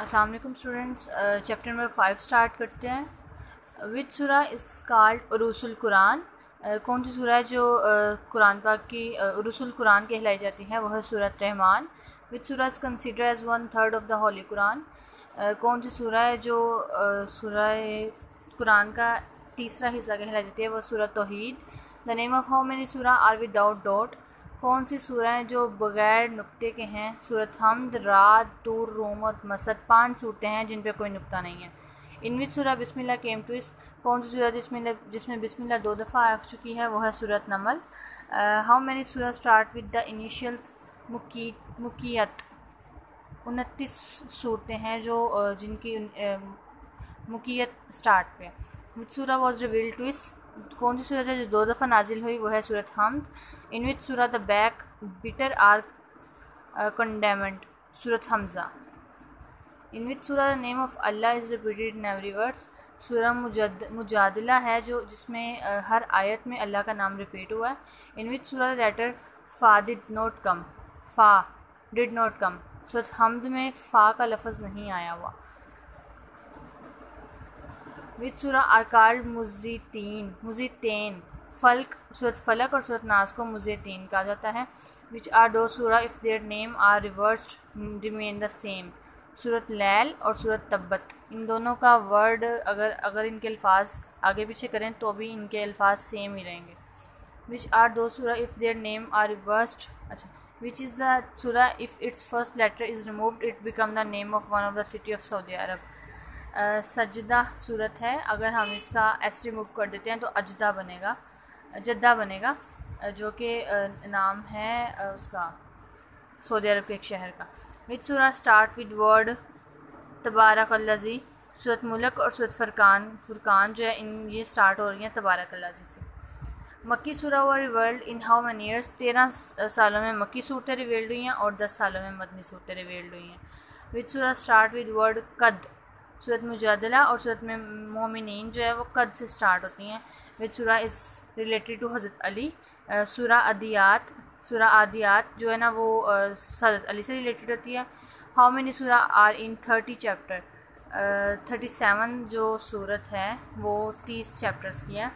अस्सलाम वालेकुम students. Chapter number 5 start करते हैं। विच सूरा इज़ कॉल्ड उरूसुल कुरान। कौन सी सूरा है जो कुरान पाक की उरूसुल कुरान कहलाई जाती है? वह सूरत रहमान। विच सूरा is considered as 1/3 of the holy Quran. कौन सी सूरा है जो सूरा कुरान का तीसरा हिस्सा कहलाई जाती है? वह सूरत तौहीद। The name of how many सूरा आर विदाउट डॉट। कौन सी सूरह हैं जो बग़ैर नुक्ते के हैं? सूरत हमद, रात, तूर, रूम और मसद 5 सूरतें हैं जिन पे कोई नुक्ता नहीं है। इन विच सूरह बिस्मिल्लाह केम टू इस। कौन सी सूरह जिसमें बिस्मिल्लाह 2 दफ़ा आ चुकी है? वह है सूरत नमल। हाउ मैनी सूरह स्टार्ट विद द इनिशियल्स मुकीयत। 29 सूरतें हैं जो जिनकी मुकीयत स्टार्ट पे। विच सूरह वॉज रिवील्ड टू इस। कौन सी सूरत है जो 2 दफ़ा नाजिल हुई? वो है सूरत हमद। इन विच सूरह the back bitter are कंडेमेंट। Surat Hamza. In which सूरह the name of Allah is repeated in every words. सूरह मुजादिला है जो जिसमें हर आयत में अल्लाह का नाम रिपीट हुआ है। इन विच सूरह द लेटर फ़ा डिड नॉट कम। फ़ा डिड नॉट कम। सूरत हमद में फ़ा का लफ्ज़ नहीं आया हुआ। विच सूरा आर कॉल्ड मुज़ीतीन। फल्क सूरत फलक और सूरत नास को मुज़ीतीन कहा जाता है। विच आर दो सूरा if their name are reversed remain the same. सूरत लैल और सूरत तब्बत। इन दोनों का वर्ड अगर इनके अल्फाज आगे पीछे करें तो भी इनके अल्फाज सेम ही रहेंगे। विच आर दो सूरा if their name are reversed. अच्छा, विच इज़ द सूरा if its first letter is removed it become the name of one of the city of Saudi Arab. सजदा सूरत है, अगर हम इसका एस रिमूव कर देते हैं तो अजदा बनेगा, जद्दा बनेगा, जो कि नाम है उसका सऊदी अरब के एक शहर का। विच सूरा स्टार्ट विद वर्ड तबारकल्लज़ी। सूरत मुल्क और सूरत फुरकान जो है ये स्टार्ट हो रही हैं तबारकल्लज़ी से। मक्की सूरा व रिवर्ल्ड इन हाउ मैनी ईयर्स। 13 सालों में मक्की सूरतें रिवेल्ड हुई हैं और 10 सालों में मदनी सूरतें रिवेल्ड हुई हैं। विच सूरा स्टार्ट विद वर्ड कद। सूरत मुजादला और सूरत में मोमिनीन जो है वो कद से स्टार्ट होती हैं। विच सूरा इज़ रिलेटेड टू हज़रत अली। सूरा आदियात जो है ना वो हज़रत अली से रिलेटेड होती है। हाउ मेनी सूरा आर इन 30 चैप्टर। 37 जो सूरत है वो 30 चैप्टर्स की है,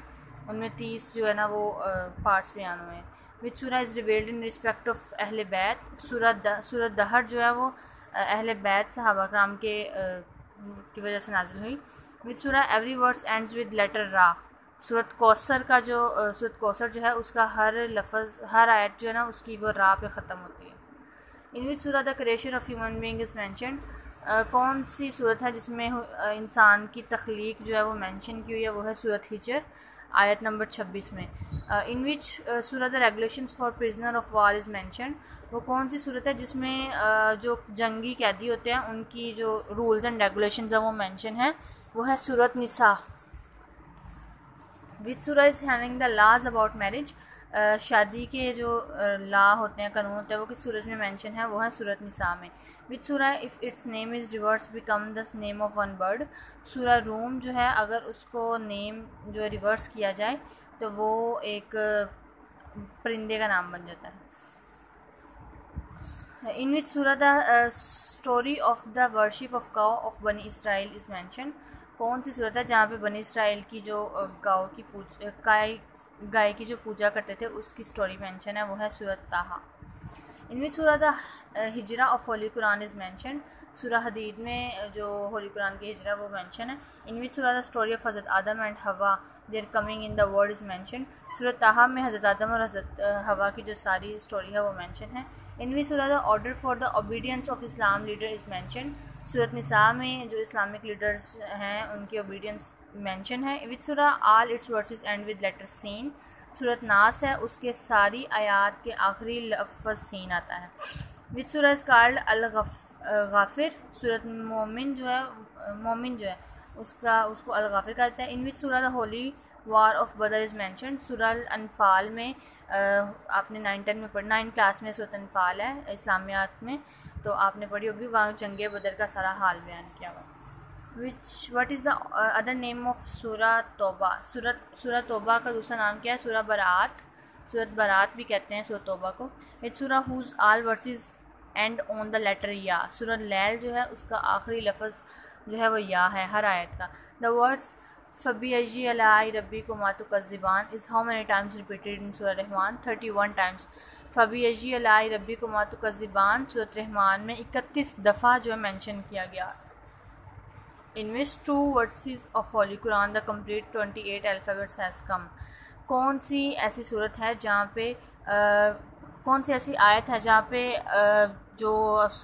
उनमें 30 जो है ना वो पार्ट्स बयान हुए हैं। विच सूरा is revelled in respect of अहले बैत। सूरत दहर जो है वो अहले बैत सहाबा कराम की वजह से नाजिल हुई। विच सूरा every words ends with letter रा। सूरत कौसर जो है उसका हर लफ्ज़ हर आयत जो है ना उसकी वो रा पे ख़त्म होती है। इन विच सूरा the creation of human being is mentioned. कौन सी सूरत है जिसमें इंसान की तख्लीक जो है वो मेंशन की हुई है? वो है सूरत हिजर आयत नंबर 26 में। इन विच सूरत the regulations for prisoner of war is mention. वो कौन सी सूरत है जिसमें जो जंगी कैदी होते हैं उनकी जो रूल्स एंड रेगुलेशंस हैं वो मेंशन है? वो है सूरत निसा। विच सूरा इज़ हैविंग द लाज अबाउट मैरिज। शादी के जो ला होते हैं, कानून होते हैं, वो किस सूरत में मेंशन है? वो है सूरत निसा में। विच सूरा if it's name is reverse become the name of one bird. सूरा रूम जो है अगर उसको नेम जो रिवर्स किया जाए तो वो एक परिंदे का नाम बन जाता है। इन विच सूरा the story of the worship of cow of बनी इसराइल इज़ मैंशन। कौन सी सूरत है जहाँ पे बनी इसराइल की जो गाय की जो पूजा करते थे उसकी स्टोरी मेंशन है? वो है सूरत ताहा। इन विच सूरा द हिजरा of holy Quran is mention. सूरा हदीद में जो होली कुरान की हिजरा वो मेंशन है। इन विच सूरा द स्टोरी ऑफ हज़रत Adam and Hawa their coming in the world is mention. सूरत ताहा में हज़रत आदम और हज़रत हवा की जो सारी स्टोरी है वो मेंशन है। इन विच सूरा the order for the obedience of Islam leader is mention. सूरत निसा में जो इस्लामिक लीडर्स हैं उनकी ओबीडियंस मेंशन है। विच सूरा all its verses end with letter सीन। सूरत नास है, उसके सारी आयात के आखिरी लफ्ज़ सीन आता है। विच सूरा इज़ कॉल्ड अल गाफिर। सूरत मोमिन जो है उसको अल गाफिर कहते हैं। इन विच सूरा द होली वार ऑफ बदर इज़ मैंशन। सूरा अनफाल में आपने 9 क्लास में सूरत अनफाल है इस्लामियात में, तो आपने पढ़ी होगी, वहाँ जंग बदर का सारा हाल बयान किया हुआ। What is the other name of सूरा तौबा। सूरा तौबा का दूसरा नाम क्या है? सूरत बरात भी कहते हैं सूरत तौबा को। विच सूरा whose all verses end on the letter या। सूरह लैल जो है उसका आखिरी लफ्ज़ जो है वो या है हर आयत का। द वर्ड्स फ़बीअय्यि आलाइ रब्बिकुमा तुकज़्ज़िबान is how many times repeated in सूरह रहमान? 31 टाइम्स। फ़बीअय्यि आलाइ रब्बिकुमा तुकज़्ज़िबान सूरह रहमान में 31 दफ़ा जो है मेंशन किया गया। In which two verses of Holy Quran the complete 28 alphabets has come? कौन सी ऐसी सूरत है जहाँ पे कौन सी ऐसी आयत है जहाँ पे जो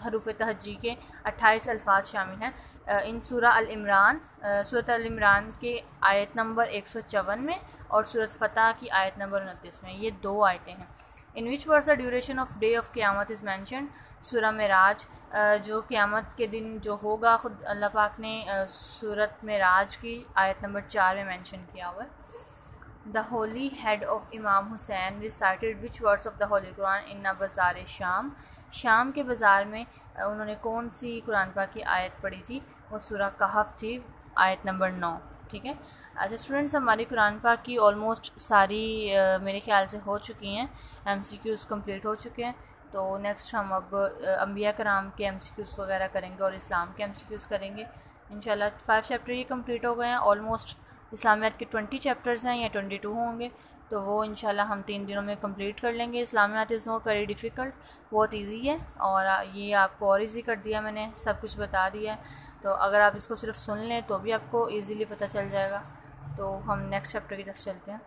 हरूफ तहज्जी के 28 अल्फाज शामिल हैं? इन सूरह अल इमरान, सूरत अल इमरान के आयत नंबर 154 में और सूरत फ़तह की आयत नंबर 29 में। ये दो आयतें हैं। In which verse the duration of day of क़यामत इज़ मैंशनड? सूरह मेराज, जो क़यामत के दिन जो होगा ख़ुद अल्लाह पाक ने सूरत मेराज की आयत नंबर 4 में मेंशन किया हुआ है। द होली हेड ऑफ इमाम Hussain recited which verse of the holy Quran in बाज़ार शाम? शाम के बाज़ार में उन्होंने कौन सी कुरान पाक की आयत पढ़ी थी? वो सूरह कहफ थी, आयत नंबर 9। ठीक है। अच्छा स्टूडेंट्स, हमारी कुरान पाक की ऑलमोस्ट सारी मेरे ख्याल से हो चुकी हैं, MCQs कंप्लीट हो चुके हैं। तो नेक्स्ट हम अब अंबिया कराम के MCQs वगैरह करेंगे और इस्लाम के MCQs करेंगे इंशाल्लाह। 5 चैप्टर ये कंप्लीट हो गए हैं ऑलमोस्ट। इस्लामियात के 20 चैप्टर्स हैं या 22 होंगे, तो वो इंशाल्लाह हम 3 दिनों में कंप्लीट कर लेंगे। इस्लामियात इज़ नॉट वेरी डिफ़िकल्ट, बहुत इजी है और ये आपको और इजी कर दिया मैंने, सब कुछ बता दिया है। तो अगर आप इसको सिर्फ सुन लें तो भी आपको इजीली पता चल जाएगा। तो हम नेक्स्ट चैप्टर की तरफ चलते हैं।